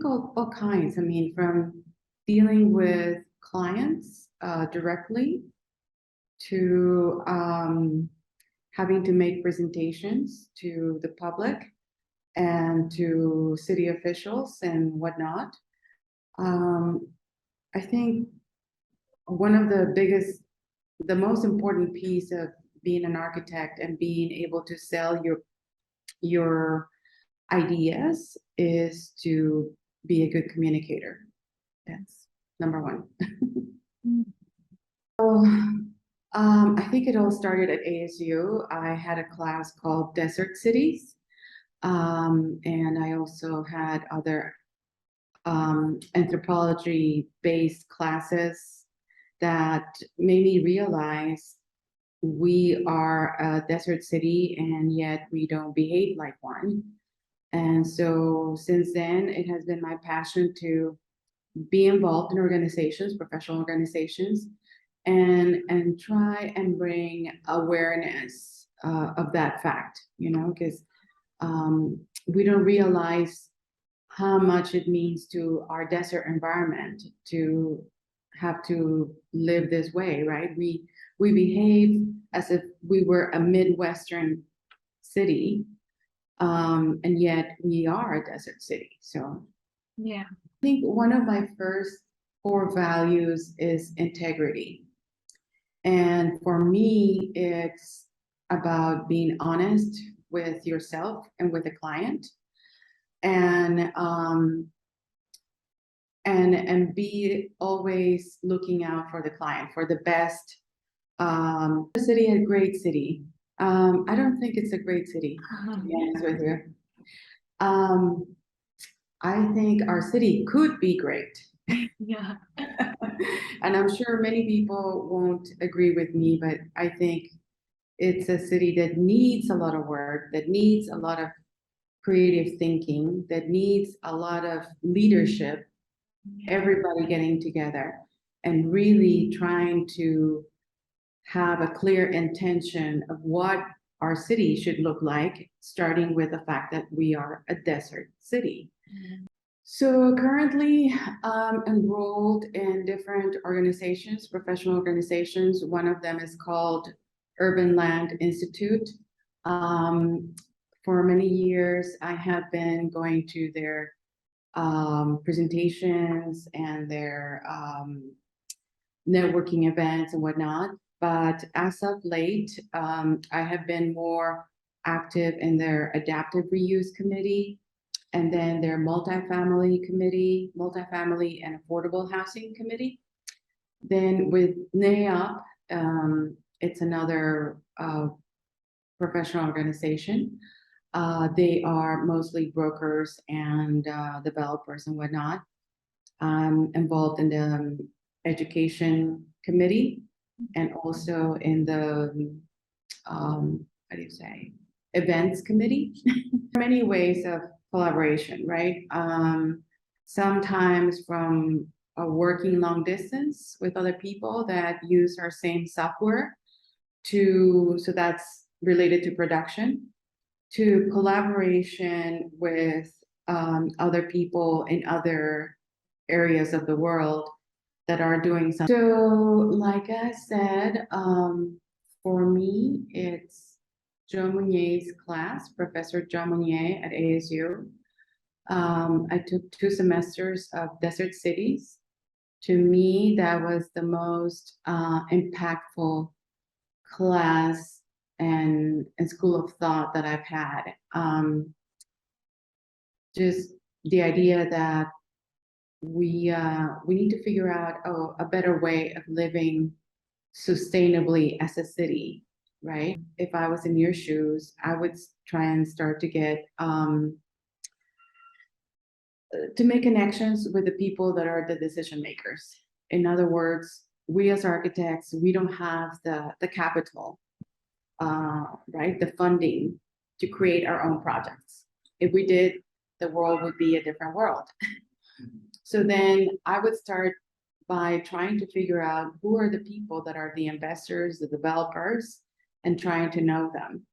think all kinds. I mean, from dealing with clients directly to having to make presentations to the public and to city officials and whatnot. I think one of the most important piece of being an architect and being able to sell your ideas is to be a good communicator. That's number one. So, I think it all started at ASU. I had a class called Desert Cities, and I also had other anthropology-based classes that made me realize we are a desert city and yet we don't behave like one. And so since then, it has been my passion to be involved in organizations, professional organizations, and try and bring awareness of that fact, because we don't realize how much it means to our desert environment to have to live this way, right? We behave as if we were a Midwestern city, and yet we are a desert city. So yeah, I think one of my first core values is integrity. And for me, it's about being honest with yourself and with the client, and be always looking out for the client, for the best. The city, a great city. I don't think it's a great city, to be honest with you. I think our city could be great. yeah, And I'm sure many people won't agree with me, but I think it's a city that needs a lot of work, that needs a lot of creative thinking, that needs a lot of leadership, everybody getting together and really trying to have a clear intention of what our city should look like, starting with the fact that we are a desert city. So currently, I'm enrolled in different organizations, professional organizations. One of them is called Urban Land Institute. For many years, I have been going to their presentations and their networking events and whatnot. But as of late, I have been more active in their adaptive reuse committee, and then their multifamily and affordable housing committee. Then with NAIOP, it's another professional organization. They are mostly brokers and developers and whatnot. I'm involved in the education committee and also in the, how do you say, events committee. Many ways of collaboration, right? Sometimes from working long distance with other people that use our same software so that's related to production, to collaboration with other people in other areas of the world that are doing something. So like I said, for me, it's Joe Munier's class, Professor Joe Munier at ASU. I took 2 semesters of Desert Cities. To me, that was the most impactful class and school of thought that I've had. Just the idea that we need to figure out a better way of living sustainably as a city, right? If I was in your shoes, I would try and start to get to make connections with the people that are the decision makers. In other words, we as architects, we don't have the capital, right? The funding to create our own projects. If we did, the world would be a different world. So then I would start by trying to figure out who are the people that are the investors, the developers, and trying to know them.